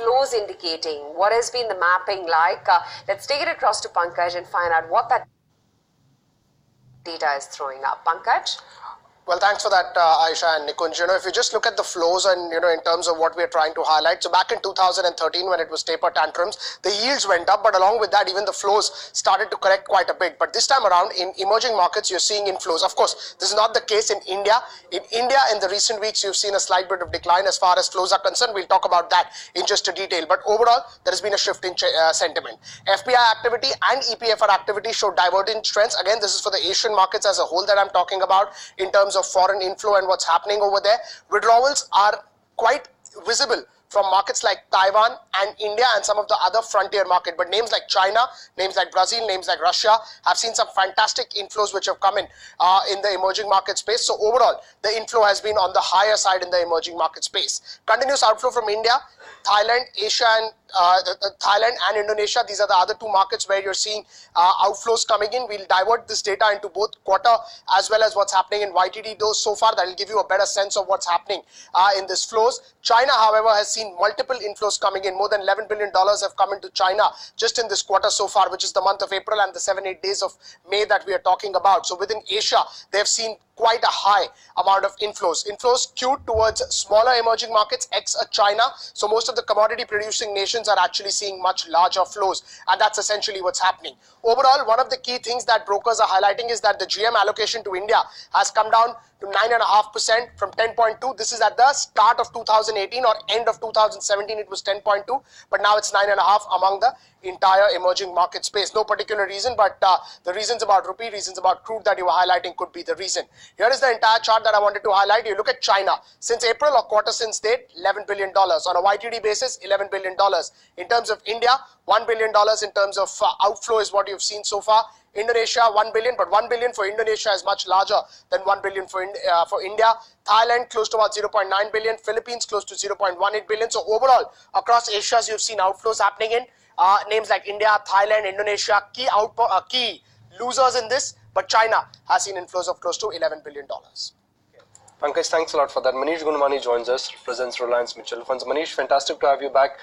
flows indicating? What has been the mapping like? Let's take it across to Pankaj and find out what that data is throwing up. Pankaj? Well, thanks for that, Aisha and Nikunj. If you just look at the flows and, in terms of what we're trying to highlight. So back in 2013, when it was taper tantrums, the yields went up, but along with that, even the flows started to correct quite a bit. But this time around, in emerging markets, you're seeing inflows. Of course, this is not the case in India. In India, in the recent weeks, you've seen a slight bit of decline as far as flows are concerned. We'll talk about that in just a detail. But overall, there has been a shift in sentiment. FPI activity and EPFR activity show divergent trends. Again, this is for the Asian markets as a whole that I'm talking about in terms of foreign inflow and what's happening over there. Withdrawals are quite visible from markets like Taiwan and India and some of the other frontier market. But names like China, names like Brazil, names like Russia have seen some fantastic inflows which have come in the emerging market space. So overall, the inflow has been on the higher side in the emerging market space. Continuous outflow from India, Thailand, Asia, and Thailand and Indonesia. These are the other two markets where you're seeing outflows coming in. We'll divert this data into both quarter as well as what's happening in YTD. Those so far, that will give you a better sense of what's happening in this flows. China, however, has seen multiple inflows coming in. More than $11 billion have come into China just in this quarter so far, which is the month of April and the 7-8 days of May that we are talking about. So within Asia, they have seen quite a high amount of inflows. Inflows skewed towards smaller emerging markets, ex-China. So most of the commodity producing nations are actually seeing much larger flows, and that's essentially what's happening. Overall, one of the key things that brokers are highlighting is that the GM allocation to India has come down to 9.5% from 10.2. This is at the start of 2018 or end of 2017. It was 10.2, but now it's 9.5 among the entire emerging market space. No particular reason, but the reasons about rupee, reasons about crude that you were highlighting could be the reason. Here is the entire chart that I wanted to highlight. You look at China. Since April or quarter since date, $11 billion. On a YTD basis, $11 billion. In terms of India, $1 billion in terms of outflow is what you've seen so far. Indonesia, 1 billion, but 1 billion for Indonesia is much larger than 1 billion for India. Thailand, close to about 0.9 billion. Philippines, close to 0.18 billion. So overall, across Asia, you've seen outflows happening in names like India, Thailand, Indonesia, key losers in this, but China has seen inflows of close to $11 billion. Pankaj, thanks a lot for that. Manish Gunmani joins us, represents Reliance Mutual Funds. Manish, fantastic to have you back.